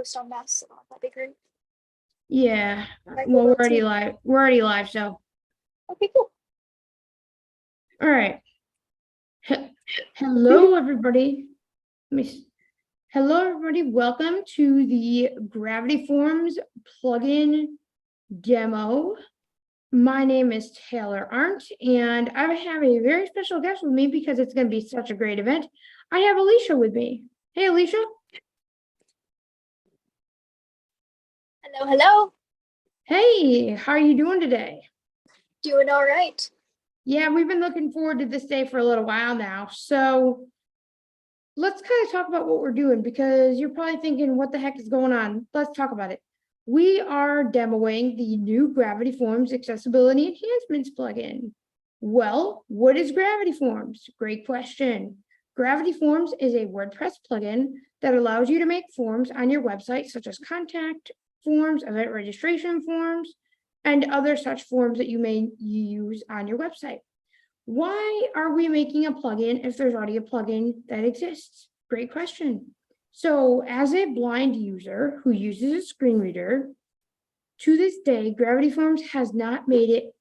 post on Mastodon. That'd be great. Yeah. Might Well, go we're well already too. live. We're already live, so Okay, cool. all right. Hello, everybody. Hello, everybody. Welcome to the Gravity Forms plugin demo. My name is Taylor Arndt, and I have a very special guest with me because it's going to be such a great event. I have Alicia with me. Hey, Alicia. Hello, hello. Hey, how are you doing today? Doing all right. Yeah, we've been looking forward to this day for a little while now. So let's kind of talk about what we're doing because you're probably thinking, what the heck is going on? Let's talk about it. We are demoing the new Gravity Forms Accessibility Enhancements plugin. Well, what is Gravity Forms? Great question. Gravity Forms is a WordPress plugin that allows you to make forms on your website, such as contact forms, event registration forms, and other such forms that you may use on your website. Why are we making a plugin if there's already a plugin that exists? Great question. So as a blind user who uses a screen reader, to this day, Gravity Forms has not made it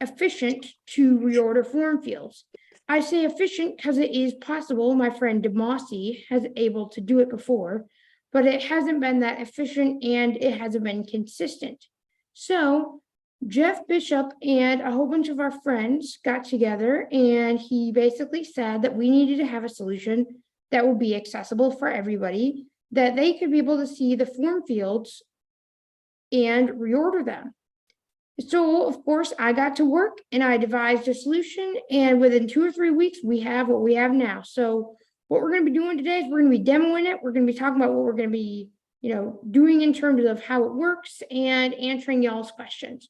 efficient to reorder form fields. I say efficient because it is possible. My friend Demossi has able to do it before, but it hasn't been that efficient and it hasn't been consistent. So Jeff Bishop and a whole bunch of our friends got together and he basically said that we needed to have a solution that would be accessible for everybody, that they could be able to see the form fields and reorder them. So, of course, I got to work and I devised a solution. And within 2 or 3 weeks, we have what we have now. So, what we're going to be doing today is we're going to be demoing it. We're going to be talking about what we're going to be, doing in terms of how it works and answering y'all's questions.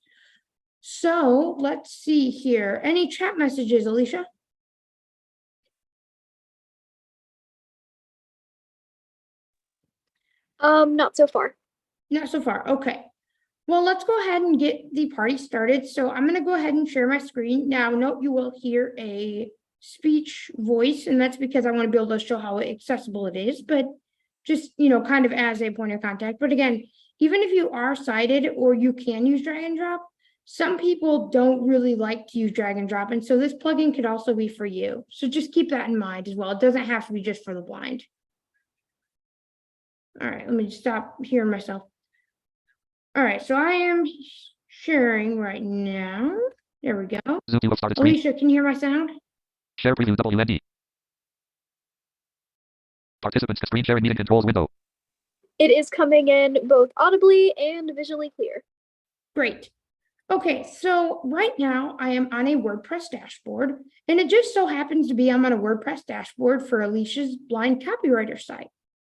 So, let's see here. Any chat messages, Alicia? Not so far. Not so far. Okay. Well, let's go ahead and get the party started. So I'm going to go ahead and share my screen. Now, note you will hear a speech voice, and that's because I want to be able to show how accessible it is, but just, kind of as a point of contact. But again, even if you are sighted or you can use drag and drop, some people don't really like to use drag and drop. And so this plugin could also be for you. So just keep that in mind as well. It doesn't have to be just for the blind. All right, let me stop hearing myself. All right, so I am sharing right now. There we go. Alicia, can you hear my sound? Share preview WND. Participants screen sharing meeting controls window. It is coming in both audibly and visually clear. Great. Okay, so right now I am on a WordPress dashboard, and it just so happens to be I'm on a WordPress dashboard for Alicia's blind copywriter site.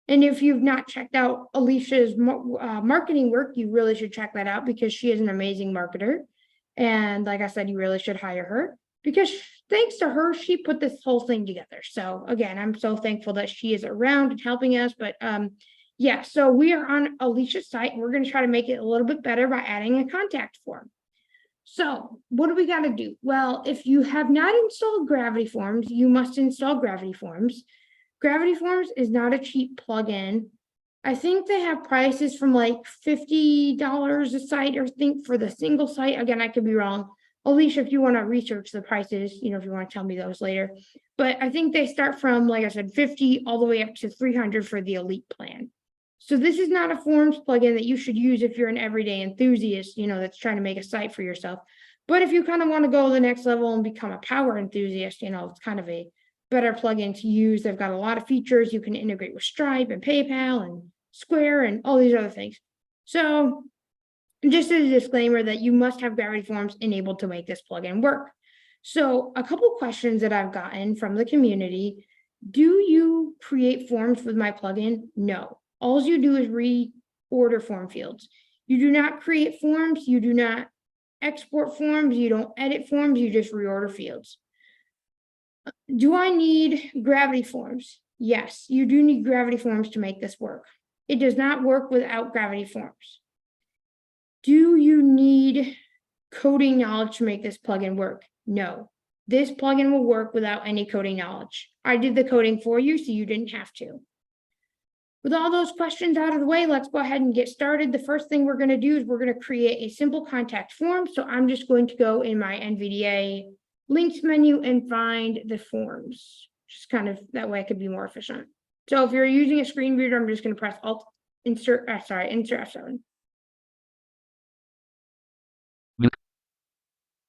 And if you've not checked out Alicia's marketing work, you really should check that out because she is an amazing marketer. And like I said, you really should hire her because thanks to her, she put this whole thing together. So again, I'm so thankful that she is around and helping us. But yeah, so we are on Alicia's site and we're going to try to make it a little bit better by adding a contact form. So what do we got to do? Well, if you have not installed Gravity Forms, you must install Gravity Forms. Gravity Forms is not a cheap plugin. I think they have prices from like $50 a site, or think for the single site. Again, I could be wrong. Alicia, if you want to research the prices, if you want to tell me those later. But I think they start from, like I said, 50 all the way up to 300 for the elite plan. So this is not a forms plugin that you should use if you're an everyday enthusiast, that's trying to make a site for yourself. But if you kind of want to go to the next level and become a power enthusiast, it's kind of a better plugin to use. They've got a lot of features. You can integrate with Stripe and PayPal and Square and all these other things. So just as a disclaimer that you must have Gravity Forms enabled to make this plugin work. So a couple questions that I've gotten from the community. Do you create forms with my plugin? No. All you do is reorder form fields. You do not create forms. You do not export forms. You don't edit forms. You just reorder fields. Do I need Gravity Forms? Yes, you do need Gravity Forms to make this work. It does not work without Gravity Forms. Do you need coding knowledge to make this plugin work? No. This plugin will work without any coding knowledge. I did the coding for you, so you didn't have to. With all those questions out of the way, let's go ahead and get started. The first thing we're going to do is we're going to create a simple contact form. So I'm just going to go in my NVDA links menu and find the forms. Just kind of that way I could be more efficient. So if you're using a screen reader, I'm just going to press Alt, insert F7.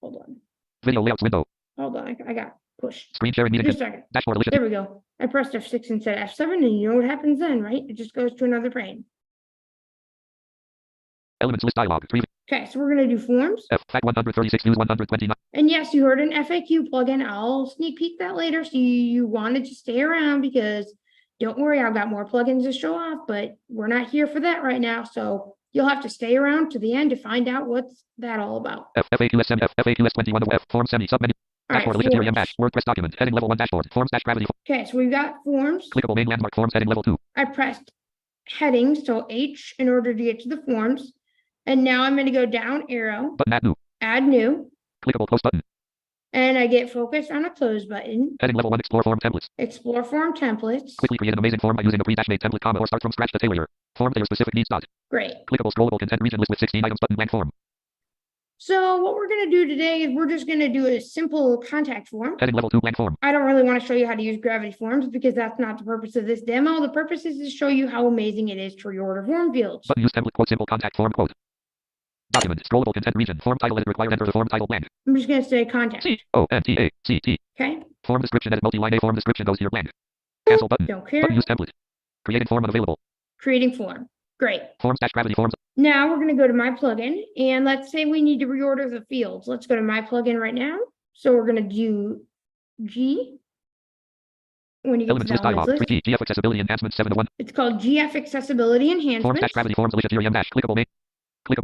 Hold on. Video layouts window. Hold on. I got pushed. Screen sharing meeting. Just a second. Dashboard Alicia. There we go. I pressed F6 instead of F7, and you know what happens then, right? It just goes to another pane. Elements list dialog. Okay, so we're going to do forms. Fact 136 news 129. And yes, you heard an FAQ plugin. I'll sneak peek that later. So you wanted to stay around because don't worry, I've got more plugins to show off, but we're not here for that right now. So you'll have to stay around to the end to find out what's that all about. FAQSM FAQS 21 F form semi submenu. Dashboard Alicia TRM dash WordPress document heading level 1 dashboard forms dash gravity. Okay, so we've got forms. Clickable main landmark forms heading level 2. I pressed heading, so H in order to get to the forms. And now I'm going to go down arrow. Button Add new. Clickable close button. And I get focused on a close button. Heading level 1 explore form templates. Explore form templates. Quickly create an amazing form by using a pre-made template comma or start from scratch to tailor your form to your specific needs. Great. Clickable scrollable content region list with 16 items button blank form. So what we're going to do today is we're just going to do a simple contact form. Heading level 2 blank form. I don't really want to show you how to use Gravity Forms because that's not the purpose of this demo. The purpose is to show you how amazing it is to reorder form fields. Button use template quote simple contact form quote. Document scrollable content region form title edit required enter the form title blank. I'm just going to say contact. CONTACT. Okay. Form description edit multi-line A form description goes to your blank. Cancel button. Don't care. Button use template. Creating form unavailable. Creating form. Great. Forms dash gravity forms. Now we're going to go to my plugin and let's say we need to reorder the fields. Let's go to my plugin right now. So we're going to do G. When you get Elements to list that dialog. list, 3G GF accessibility enhancements 7 to 1. it's called GF Accessibility Forms Enhancements. dash gravity forms Alicia TRM dash clickable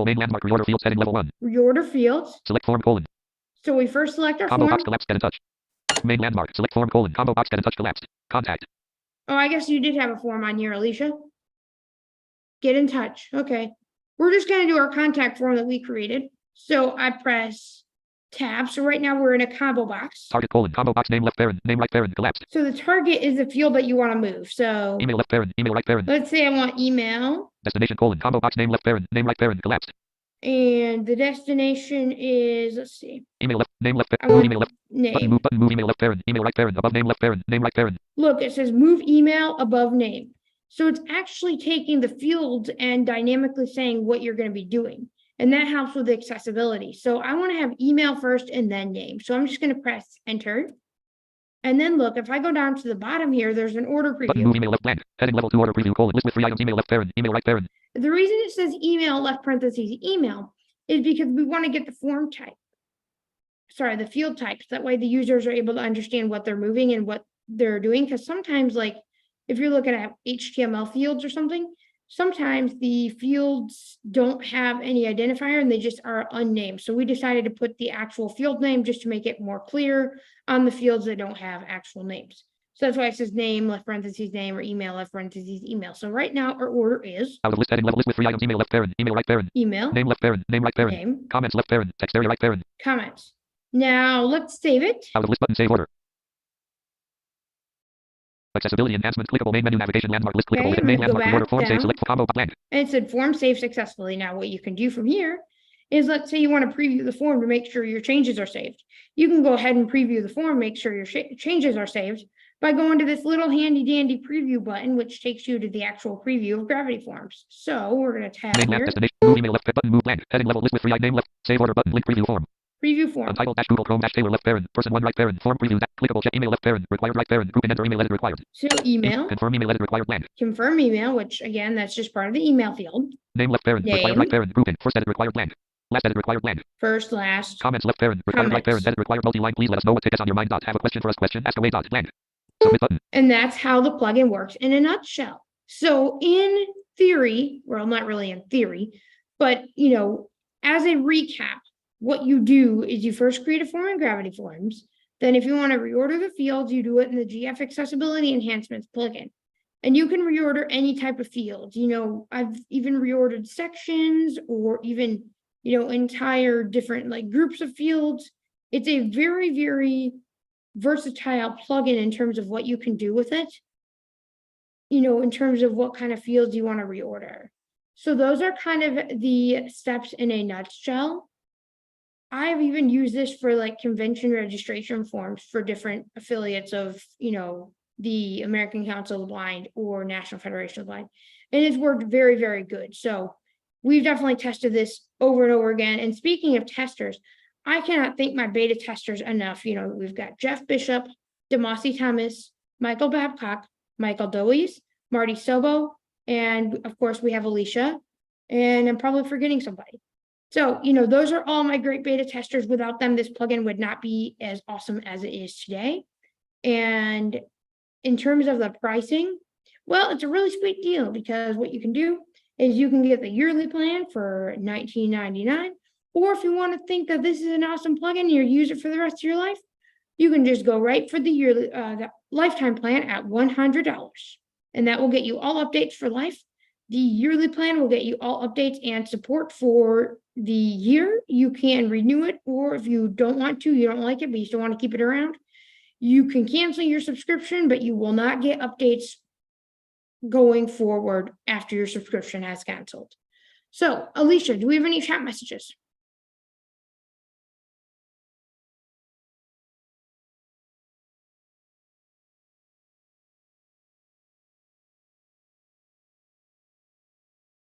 main landmark reorder fields heading level 1. Reorder fields. Select form colon. So we first select our Combo form. box collapsed get in touch. Main landmark select form colon combo box get in touch collapsed. Contact. Oh, I guess you did have a form on here, Alicia. Get in touch. Okay. We're just going to do our contact form that we created. So I press tab. So right now we're in a combo box. Target colon combo box name left parent name right parent collapsed. So the target is the field that you want to move. So Email left parent email right parent. let's say I want email. Destination colon combo box name left parent name right parent collapsed. And the destination is, let's see. Email left name left I parent want email left name. button move email left parent email right parent above name left parent name right parent. Look, it says move email above name. So it's actually taking the fields and dynamically saying what you're going to be doing. And that helps with accessibility. So I want to have email first and then name. So I'm just going to press enter. And then look, if I go down to the bottom here, there's an order Button move preview. email left blank. Heading level 2 order preview colon list with 3 items email left parent email right parent. The reason it says email left parentheses email is because we want to get the form type. Sorry, the field types. That way the users are able to understand what they're moving and what they're doing. Because sometimes, like if you're looking at HTML fields or something, sometimes the fields don't have any identifier and they just are unnamed. So we decided to put the actual field name just to make it more clear on the fields that don't have actual names. So that's why it says name left parentheses name or email left parentheses email. So right now our order is Out of list heading level list with 3 items email left parent email right parent email, name left parent name right parent name, comments left parent text area right parent. comments. Now let's save it. Out of list button save order. Accessibility enhancements clickable main menu navigation landmark list clickable Okay, main I'm gonna go landmark reorder back form save down. select combo blank. And it said form saved successfully. Now what you can do from here is let's say you want to preview the form to make sure your changes are saved. You can go ahead and preview the form, make sure your changes are saved by going to this little handy dandy preview button, which takes you to the actual preview of Gravity Forms. So we're going to tab Main here, destination move email left button move blank heading level list with 3 name left save order button link preview form. preview form. Untitled dash Google Chrome dash Taylor left parent person 1 right parent form preview clickable check email left parent required right parent group and enter email edit required. So email, Confirm email edit required blank. confirm email, which again, that's just part of the email field. Name left parent required Name. right parent grouping first edit required blank. Last edit required blank. First, last, Comments left parent required right Comments. parent edit required multi-line please let us know what tickets on your mind dot have a question for us question ask away dot blank. Submit button. and that's how the plugin works in a nutshell. So in theory, well, not really in theory, but as a recap, what you do is you first create a form in Gravity Forms. Then if you want to reorder the fields, you do it in the GF Accessibility Enhancements plugin. And you can reorder any type of field. I've even reordered sections or even, entire different like groups of fields. It's a very, very versatile plugin in terms of what you can do with it. in terms of what kind of fields you want to reorder. So those are kind of the steps in a nutshell. I've even used this for like convention registration forms for different affiliates of, the American Council of the Blind or National Federation of the Blind. And it's worked very, very good. So we've definitely tested this over and over again. And speaking of testers, I cannot thank my beta testers enough. We've got Jeff Bishop, Demasi Thomas, Michael Babcock, Michael Doise, Marty Sobo, and of course we have Alicia, and I'm probably forgetting somebody. So, those are all my great beta testers. Without them, this plugin would not be as awesome as it is today. And in terms of the pricing, well, it's a really sweet deal because what you can do is you can get the yearly plan for $19.99. Or if you want to think that this is an awesome plugin, you use it for the rest of your life, you can just go right for the yearly, the lifetime plan at $100. And that will get you all updates for life. The yearly plan will get you all updates and support for the year. You can renew it, or if you don't want to, you don't like it, but you still want to keep it around, you can cancel your subscription, but you will not get updates going forward after your subscription has canceled. So, Alicia, do we have any chat messages?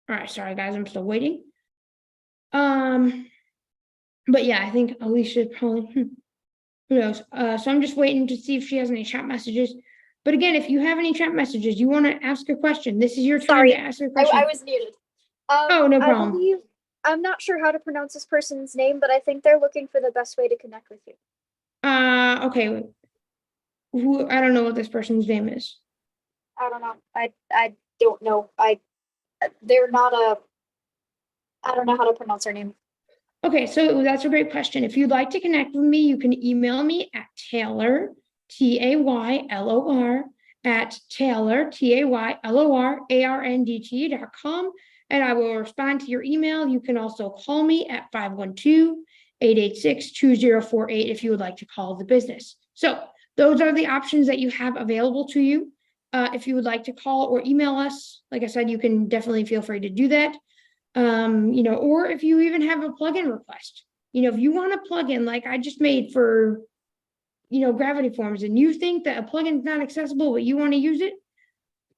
All right, sorry guys, I'm still waiting. But yeah, I think Alicia probably, who knows? So I'm just waiting to see if she has any chat messages. But again, if you have any chat messages, you want to ask a question, this is your time to ask a question. I was muted. Oh, no problem. I believe, I'm not sure how to pronounce this person's name, but I think they're looking for the best way to connect with you. Okay. I don't know what this person's name is. I don't know. I don't know. They're not a, I don't know how to pronounce her name. Okay, so that's a great question. If you'd like to connect with me, you can email me at Taylor, Taylor, at Taylor, TaylorArndt.com, and I will respond to your email. You can also call me at 512-886-2048 if you would like to call the business. So those are the options that you have available to you. If you would like to call or email us, like I said, you can definitely feel free to do that. Or if you even have a plugin request, if you want a plugin like I just made for, Gravity Forms, and you think that a plugin is not accessible, but you want to use it,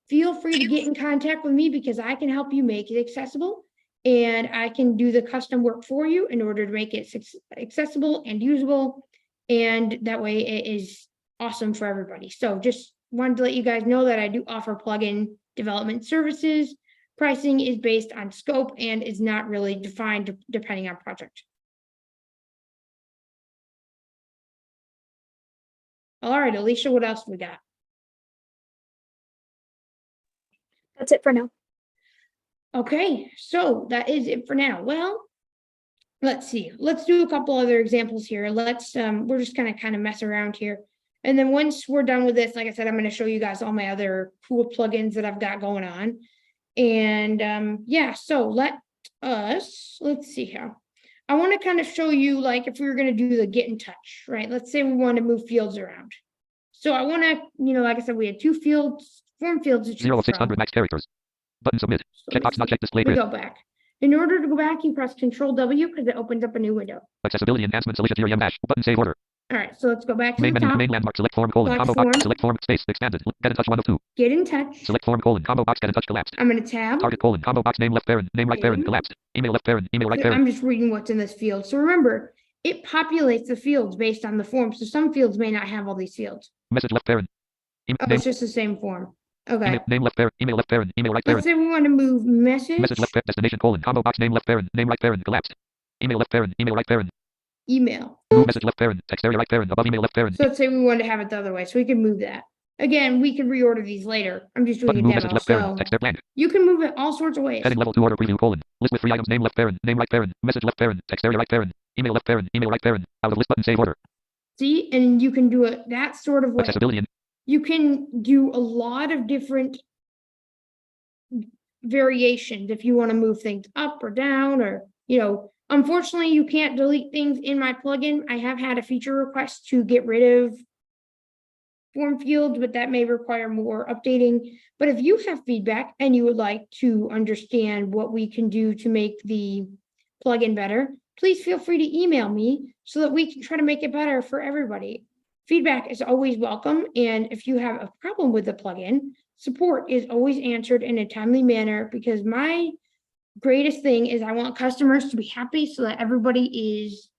feel free to get in contact with me because I can help you make it accessible, and I can do the custom work for you in order to make it accessible and usable. And that way it is awesome for everybody. So just wanted to let you guys know that I do offer plugin development services. Pricing is based on scope and is not really defined depending on project. All right, Alicia, what else we got? That's it for now. Okay, so that is it for now. Well, let's see. Let's do a couple other examples here. Let's we're just gonna kind of mess around here. And then once we're done with this, like I said, I'm going to show you guys all my other cool plugins that I've got going on. And yeah, so let's see here. I want to kind of show you, like, if we were going to do the get in touch, right? Let's say we want to move fields around. So I want to, like I said, we had two fields, form fields. 0 of 600 max characters. Button submit. So Checkbox not checked display we grid. go back. In order to go back, you press Control W because it opens up a new window. Accessibility enhancements. Alicia Tyrium dash. Button save order. All right, so let's go back to Main the menu. top. Main landmark. Select form colon combo box. Select form space expanded. Get in touch 1 of 2. Get in touch. Select form colon combo box. Get in touch collapsed. I'm going to tab. Target colon combo box. Name left parent. Name right parent collapsed. Email left parent. Email right parent. I'm just reading what's in this field. So remember, it populates the fields based on the form. So some fields may not have all these fields. Message left parent. It's just the same form. Okay. Name left parent. Email left parent. Email right parent. Let's say we want to move message. Message left parent. Destination colon combo box. Name left parent. Name right parent collapsed. Email left parent. Email right parent. Email. Move message left parent. Text area right parent. Above email left parent. So let's say we wanted to have it the other way. So we can move that. Again, we can reorder these later. I'm just doing a demo. Left parent. Text blank. You can move it all sorts of ways. Heading level 2 order preview colon. List with 3 items. Name left parent. Name right parent. Message left parent. Text area right parent. Email left parent. Email right parent. Out of list button save order. See, and you can do it that sort of way. Accessibility. You can do a lot of different variations if you want to move things up or down, or unfortunately you can't delete things in my plugin. I have had a feature request to get rid of form fields, but that may require more updating. But if you have feedback and you would like to understand what we can do to make the plugin better, please feel free to email me so that we can try to make it better for everybody. Feedback is always welcome, and if you have a problem with the plugin, support is always answered in a timely manner, because my greatest thing is I want customers to be happy so that everybody is,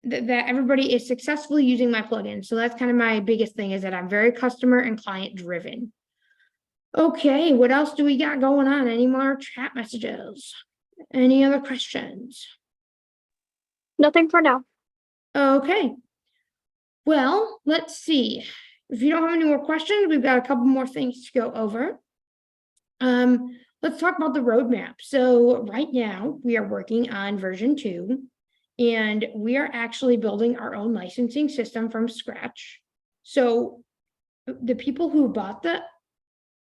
that everybody is successfully using my plugin. So that's kind of my biggest thing, is that I'm very customer and client driven. Okay, what else do we got going on? Any more chat messages? Any other questions? Nothing for now. Okay. Well, let's see. If you don't have any more questions, we've got a couple more things to go over. Let's talk about the roadmap. So right now we are working on version 2, and we are actually building our own licensing system from scratch. So the people who bought the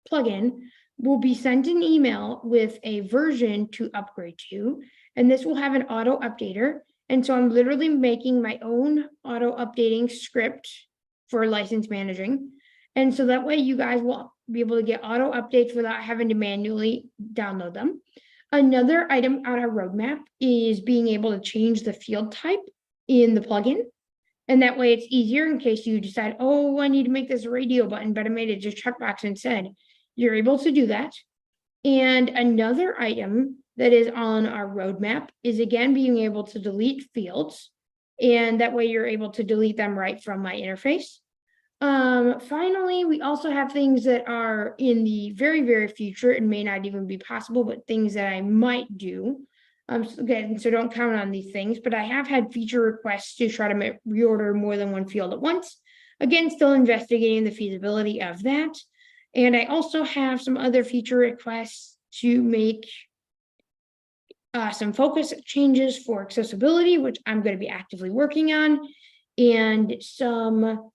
plugin will be sent an email with a version to upgrade to, and this will have an auto updater. And so I'm literally making my own auto updating script for license managing. And so that way you guys will be able to get auto updates without having to manually download them. Another item on our roadmap is being able to change the field type in the plugin. And that way it's easier in case you decide, oh, I need to make this a radio button, but I made it just checkbox instead. You're able to do that. And another item that is on our roadmap is, again, being able to delete fields. And that way you're able to delete them right from my interface. Finally, we also have things that are in the very, very future. It may not even be possible, but things that I might do. Again, so don't count on these things, but I have had feature requests to try to reorder more than one field at once. Again, still investigating the feasibility of that. And I also have some other feature requests to make some focus changes for accessibility, which I'm going to be actively working on, and some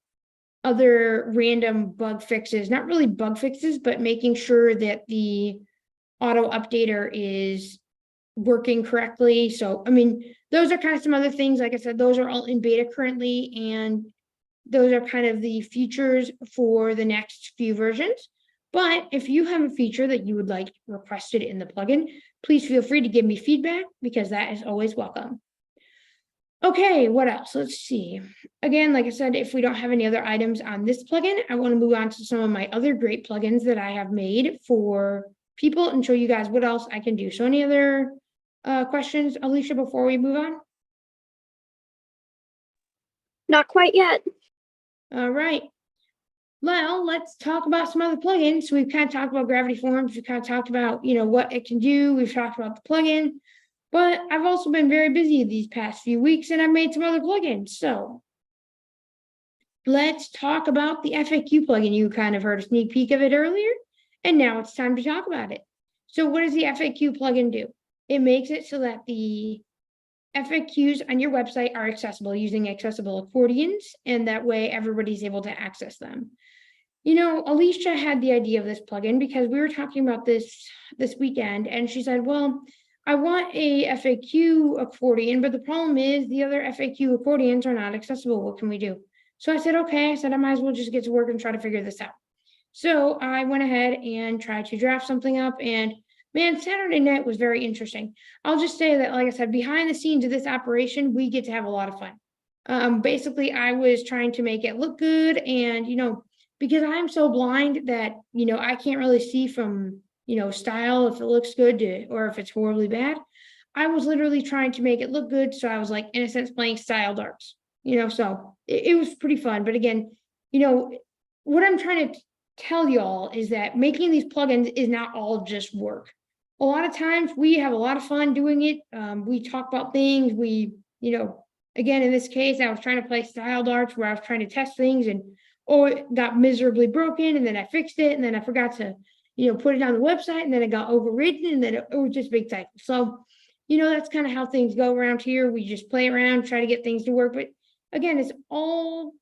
other random bug fixes, not really bug fixes, but making sure that the auto updater is working correctly. So, I mean, those are kind of some other things. Like I said, those are all in beta currently, and those are kind of the features for the next few versions. But if you have a feature that you would like requested in the plugin, please feel free to give me feedback, because that is always welcome. Okay, what else? Let's see. Again, like I said, if we don't have any other items on this plugin, I want to move on to some of my other great plugins that I have made for people and show you guys what else I can do. So any other questions, Alicia, before we move on? Not quite yet. All right. Well, let's talk about some other plugins. So we've kind of talked about Gravity Forms. We've kind of talked about, what it can do. We've talked about the plugin, but I've also been very busy these past few weeks, and I've made some other plugins. So let's talk about the FAQ plugin. You kind of heard a sneak peek of it earlier, and now it's time to talk about it. So what does the FAQ plugin do? It makes it so that the FAQs on your website are accessible using accessible accordions, and that way everybody's able to access them. Alicia had the idea of this plugin because we were talking about this weekend, and she said, well, I want a FAQ accordion, but the problem is the other FAQ accordions are not accessible. What can we do? So I said, okay, I might as well just get to work and try to figure this out. So I went ahead and tried to draft something up, and man, Saturday night was very interesting. I'll just say that, like I said, behind the scenes of this operation, we get to have a lot of fun. Basically, I was trying to make it look good, and, because I'm so blind that, I can't really see from, style if it looks good or if it's horribly bad. I was literally trying to make it look good. So I was like, in a sense, playing style darts, so it was pretty fun. But again, what I'm trying to tell y'all is that making these plugins is not all just work. A lot of times we have a lot of fun doing it. We talk about things. Again, in this case, I was trying to play style darts where I was trying to test things, and it got miserably broken, and then I fixed it, and then I forgot to, put it on the website, and then it got overwritten, and then it was just a big cycle. So, that's kind of how things go around here. We just play around, try to get things to work. But again, it's all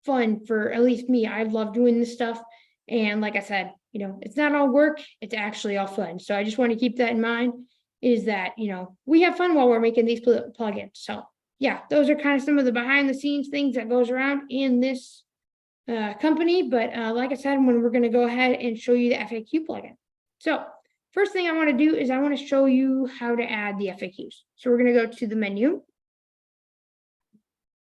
fun for at least me. I love doing this stuff. And like I said, it's not all work, it's actually all fun. So I just want to keep that in mind, is that, we have fun while we're making these plugins. So yeah, those are kind of some of the behind the scenes things that goes around in this company, but like I said, we're going to go ahead and show you the FAQ plugin. So first thing I want to do is I want to show you how to add the FAQs. So we're going to go to the menu.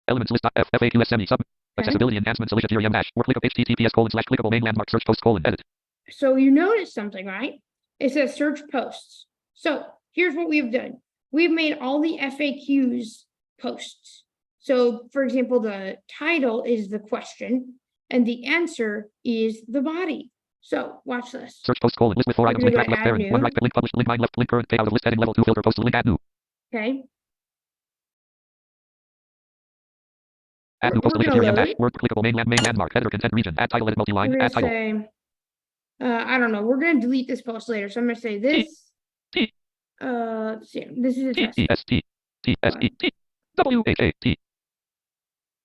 Elements list FAQ semi sub accessibility enhancements Alicia Jerry dash or click of https://clickable main landmark search post edit. So you notice something, right? It says search posts. So here's what we've done. We've made all the FAQs posts. So for example, the title is the question and the answer is the body. So watch this. Search post list with 4 items, link track left parent, 1 right link published, link 9 left, link current, pay out of list heading level 2 filter post link add new. Okay. Add new post Alicia Jerry dash word clickable main landmark editor content region add title edit multi-line add title. Say, I don't know. We're going to delete this post later. So I'm going to say this. Let's see. This is a test. TEST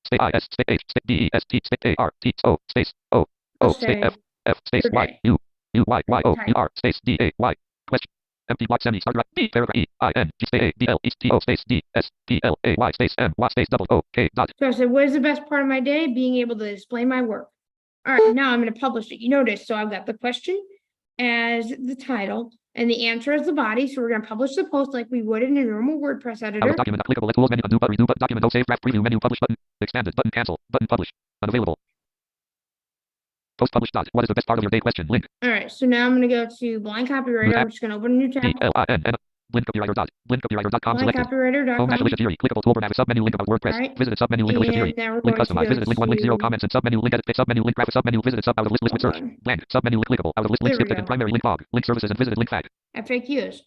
space IS space H space DEST space AR T O space O O space F space Y U U Y Y O U R space D A Y question empty block semi start B paragraph E I N G space A B L E T O space D S P L A Y space M Y space double O K dot. So I said, what is the best part of my day? Being able to display my work. All right, now I'm going to publish it. You notice, so I've got the question as the title and the answer as the body. So we're going to publish the post like we would in a normal WordPress editor. Document clickable tools menu undo button redo button document no save draft preview menu publish button expanded button cancel button publish unavailable. Post publish dot. What is the best part of your day? Question link. All right, so now I'm going to go to blind copywriter. I'm just going to open a new tab. Blindcopywriter.com selected. Blindcopywriter.com. Home dash Alicia Jerry. Clickable toolbar nav submenu link about WordPress. Right. Visited submenu link Alicia Jerry. Link customize. Visited link 1 link 0 comments and submenu link edit submenu link graphic submenu visited sub out of list with search. Blank submenu clickable out of list link skip and primary link fog link services and visited link fact. FAQs.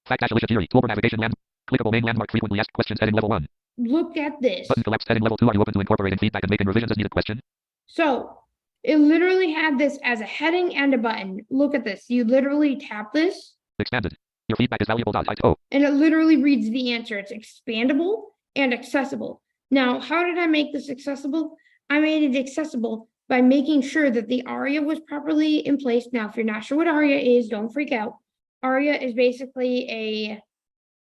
Fact dash Alicia Jerry. Toolbar navigation land. Clickable main landmark frequently asked questions heading level 1. Look at this. Button collapsed heading level 2. Are you open to incorporating feedback and making revisions as needed? Question. So it literally had this as a heading and a button. Look at this. You literally tap this. Expanded. Your feedback is valuable. Oh. And it literally reads the answer. It's expandable and accessible. Now, how did I make this accessible? I made it accessible by making sure that the ARIA was properly in place. Now, if you're not sure what ARIA is, don't freak out. ARIA is basically a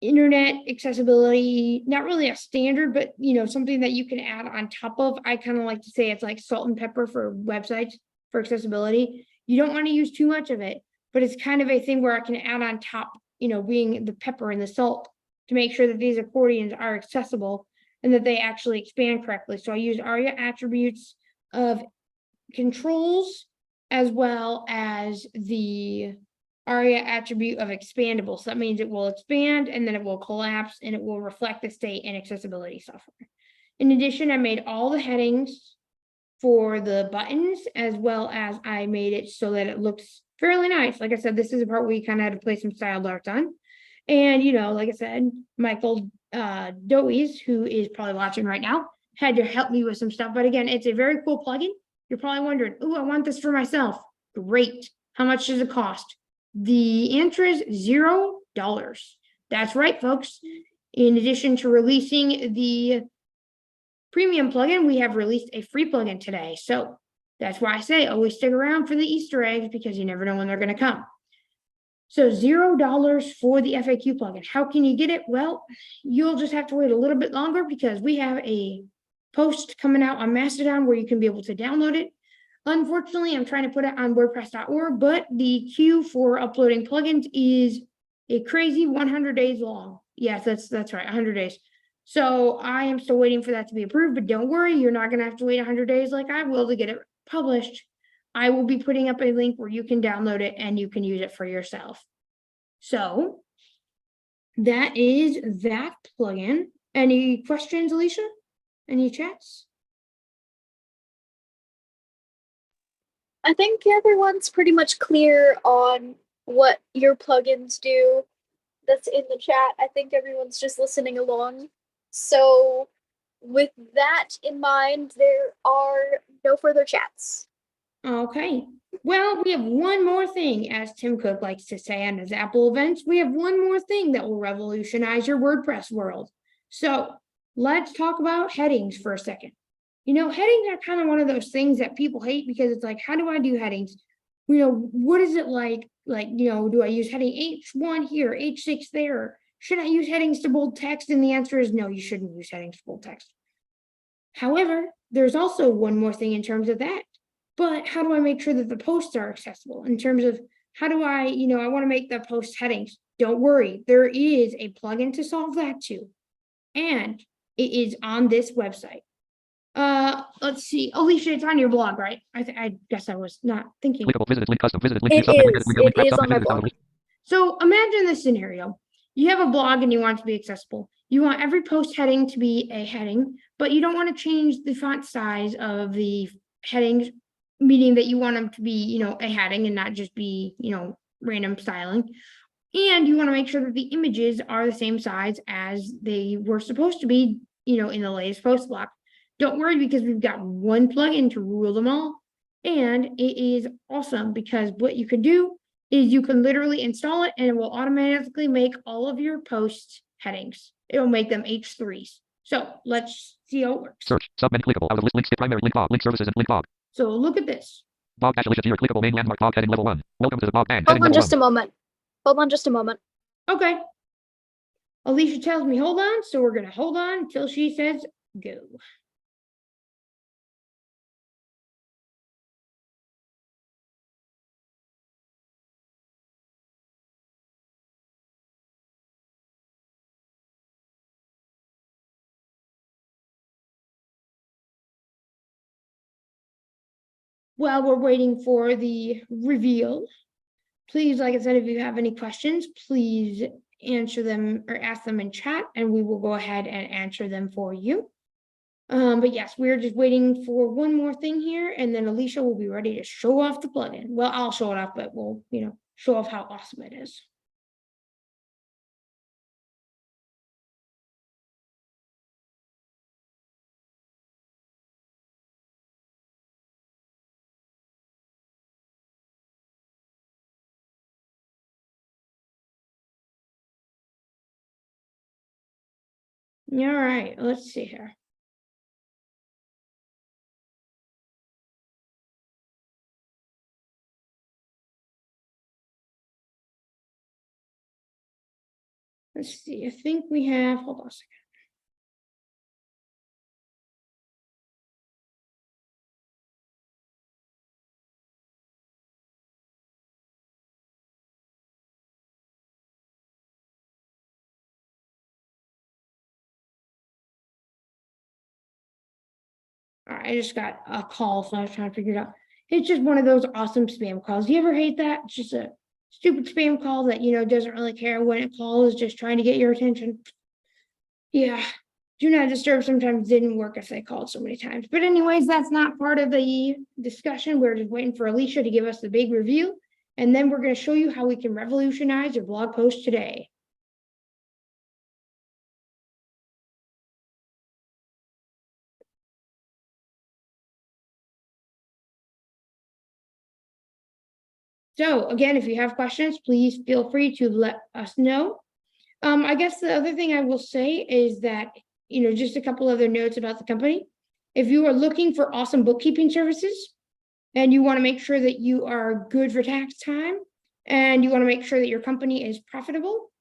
internet accessibility, not really a standard, but something that you can add on top of. I kind of like to say it's like salt and pepper for websites for accessibility. You don't want to use too much of it, but it's kind of a thing where I can add on top, being the pepper and the salt to make sure that these accordions are accessible and that they actually expand correctly. So I use ARIA attributes of controls as well as the ARIA attribute of expandable. So that means it will expand and then it will collapse and it will reflect the state in accessibility software. In addition, I made all the headings for the buttons as well as I made it so that it looks fairly nice. Like I said, this is a part where you kind of had to play some style darts on. And, like I said, Michael Dowies, who is probably watching right now, had to help me with some stuff. But again, it's a very cool plugin. You're probably wondering, oh, I want this for myself. Great. How much does it cost? The answer is $0. That's right, folks. In addition to releasing the premium plugin, we have released a free plugin today. So that's why I say always stick around for the Easter eggs because you never know when they're going to come. So $0 for the FAQ plugin. How can you get it? Well, you'll just have to wait a little bit longer because we have a post coming out on Mastodon where you can be able to download it. Unfortunately, I'm trying to put it on WordPress.org, but the queue for uploading plugins is a crazy 100 days long. Yes, that's right, 100 days. So I am still waiting for that to be approved, but don't worry, you're not going to have to wait 100 days like I will to get it published. I will be putting up a link where you can download it and you can use it for yourself. So that is that plugin. Any questions, Alicia? Any chats? I think everyone's pretty much clear on what your plugins do. That's in the chat. I think everyone's just listening along. So with that in mind, there are no further chats. Okay. Well, we have one more thing, as Tim Cook likes to say on his Apple events. We have one more thing that will revolutionize your WordPress world. So let's talk about headings for a second. Headings are kind of one of those things that people hate because it's like, how do I do headings? What is it like? Do I use heading H1 here, H6 there? Should I use headings to bold text? And the answer is no, you shouldn't use headings to bold text. However, there's also one more thing in terms of that. But how do I make sure that the posts are accessible in terms of how do I, I want to make the post headings. Don't worry, there is a plugin to solve that too. And it is on this website. Let's see. Alicia, it's on your blog, right? I guess I was not thinking. Clickable, visited, link, custom, visited, link, It is on my blog. So imagine this scenario. You have a blog and you want it to be accessible. You want every post heading to be a heading, but you don't want to change the font size of the headings, meaning that you want them to be, a heading and not just be, random styling. And you want to make sure that the images are the same size as they were supposed to be, in the latest post block. Don't worry, because we've got one plugin to rule them all. And it is awesome because what you can do is you can literally install it and it will automatically make all of your post headings. It will make them H3s. So let's see how it works. Search, submenu clickable, out of list, links, primary, link log, link services, and link log. So look at this. Blog dash Alicia Gear, clickable main landmark blog heading level 1. Welcome to the blog band. Hold on just a moment. Okay. Alicia tells me hold on, so we're going to hold on until she says go. While we're waiting for the reveal, please, like I said, if you have any questions, please answer them or ask them in chat, and we will go ahead and answer them for you. But yes, we're just waiting for one more thing here, and then Alicia will be ready to show off the plugin. Well, I'll show it off, but we'll, show off how awesome it is. All right, let's see here. Let's see, I think we have, hold on a second. All right, I just got a call, so I was trying to figure it out. It's just one of those awesome spam calls. You ever hate that? It's just a stupid spam call that, doesn't really care when it calls, just trying to get your attention. Yeah, do not disturb sometimes didn't work if they called so many times. But anyways, that's not part of the discussion. We're just waiting for Alicia to give us the big review. And then we're going to show you how we can revolutionize your blog post today. So again, if you have questions, please feel free to let us know. I guess the other thing I will say is that, just a couple other notes about the company. If you are looking for awesome bookkeeping services and you want to make sure that you are good for tax time and you want to make sure that your company is profitable,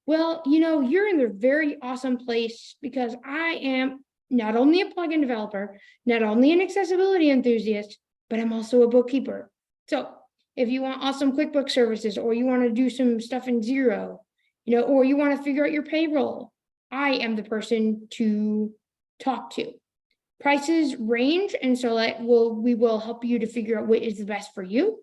well, you're in a very awesome place, because I am not only a plugin developer, not only an accessibility enthusiast, but I'm also a bookkeeper. So if you want awesome QuickBooks services, or you want to do some stuff in Xero, or you want to figure out your payroll, I am the person to talk to. Prices range, and so we will help you to figure out what is the best for you.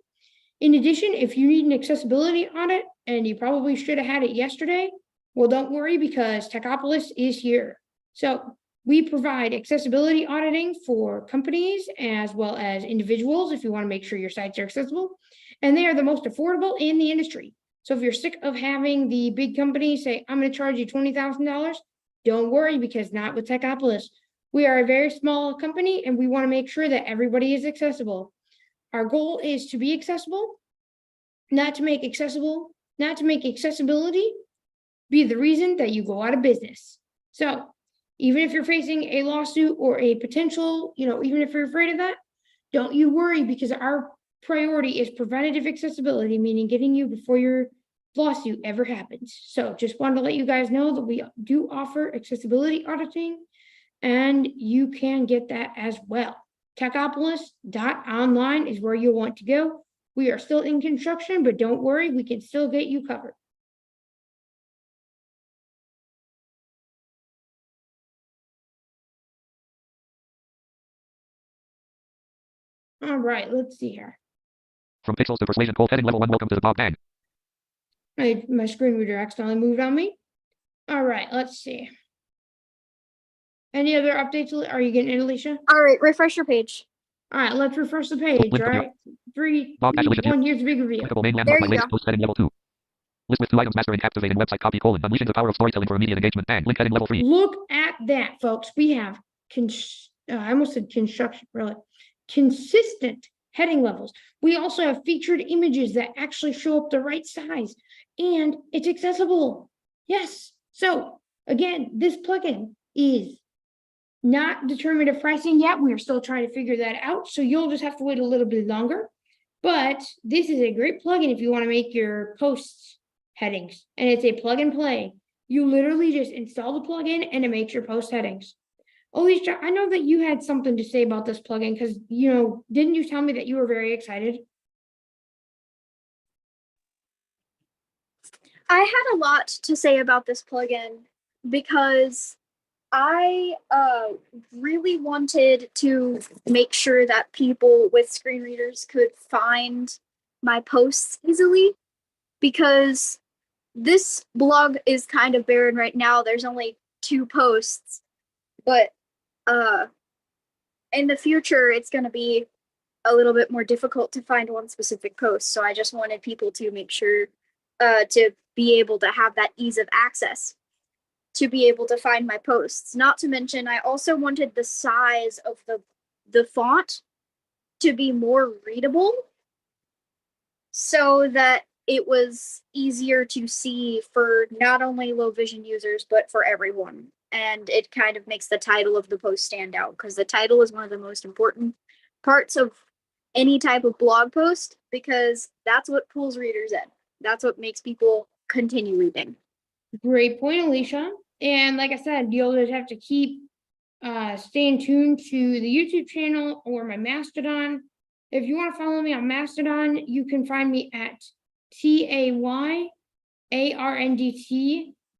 In addition, if you need an accessibility audit and you probably should have had it yesterday, well, don't worry, because Techopolis is here. So we provide accessibility auditing for companies as well as individuals if you want to make sure your sites are accessible, and they are the most affordable in the industry. So if you're sick of having the big companies say, I'm going to charge you $20,000, don't worry, because not with Techopolis. We are a very small company and we want to make sure that everybody is accessible. Our goal is to be accessible, not to make accessibility be the reason that you go out of business. So even if you're facing a lawsuit or a potential, even if you're afraid of that, don't you worry, because our priority is preventative accessibility, meaning getting you before your lawsuit ever happens. So just wanted to let you guys know that we do offer accessibility auditing and you can get that as well. Techopolis.online is where you'll want to go. We are still in construction, but don't worry, we can still get you covered. All right, let's see here. From pixels to persuasion, cold heading level 1. Welcome to the Bob Bang. My screen reader accidentally moved on me. All right, let's see. Any other updates? Are you getting it, Alicia? All right, refresh your page. All right, let's refresh the page. All right, 3, 2, 1. Here's the big reveal. Clickable main There landmark by you latest go. post heading level 2. List with 2 items, mastering activating website copy : unleashing the power of storytelling for immediate engagement. Bang. Link heading level 3. Look at that, folks. We have I almost said construction, really. Consistent heading levels. We also have featured images that actually show up the right size, and it's accessible. Yes. So again, this plugin is not determined of pricing yet. We are still trying to figure that out. So you'll just have to wait a little bit longer. But this is a great plugin if you want to make your posts headings, and it's a plug and play. You literally just install the plugin and it makes your post headings. Alicia, I know that you had something to say about this plugin because, didn't you tell me that you were very excited? I had a lot to say about this plugin because I really wanted to make sure that people with screen readers could find my posts easily, because this blog is kind of barren right now. There's only 2 posts, but in the future it's going to be a little bit more difficult to find one specific post. So I just wanted people to make sure to be able to have that ease of access to be able to find my posts. Not to mention, I also wanted the size of the font to be more readable so that it was easier to see for not only low vision users, but for everyone. And it kind of makes the title of the post stand out, because the title is one of the most important parts of any type of blog post, because that's what pulls readers in. That's what makes people continue reading. Great point, Alicia. And like I said, you'll just have to keep staying tuned to the YouTube channel or my Mastodon. If you want to follow me on Mastodon, you can find me at TAYARNDT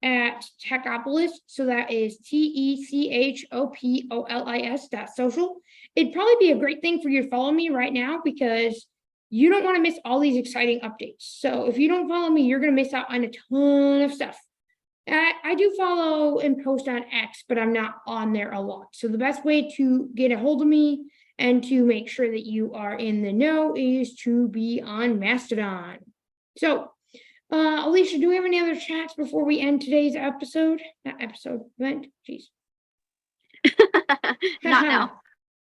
at Techopolis. So that is TECHOPOLIS.social. It'd probably be a great thing for you to follow me right now, because you don't want to miss all these exciting updates. So if you don't follow me, you're going to miss out on a ton of stuff. I do follow and post on X, but I'm not on there a lot. So the best way to get a hold of me and to make sure that you are in the know is to be on Mastodon. So, Alicia, do we have any other chats before we end today's episode? Not episode, event, jeez. Not now.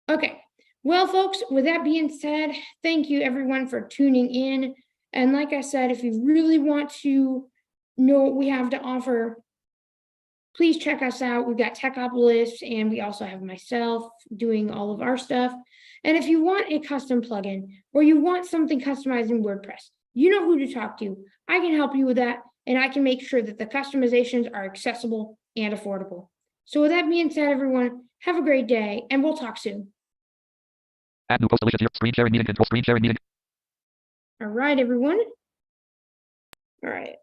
Okay. Well, folks, with that being said, thank you everyone for tuning in. And like I said, if you really want to know what we have to offer, please check us out. We've got Techopolis, and we also have myself doing all of our stuff. And if you want a custom plugin or you want something customized in WordPress, you know who to talk to. I can help you with that, and I can make sure that the customizations are accessible and affordable. So with that being said, everyone, have a great day, and we'll talk soon. Add new post, Alicia. Screen sharing meeting control. Screen sharing meeting. All right, everyone. All right.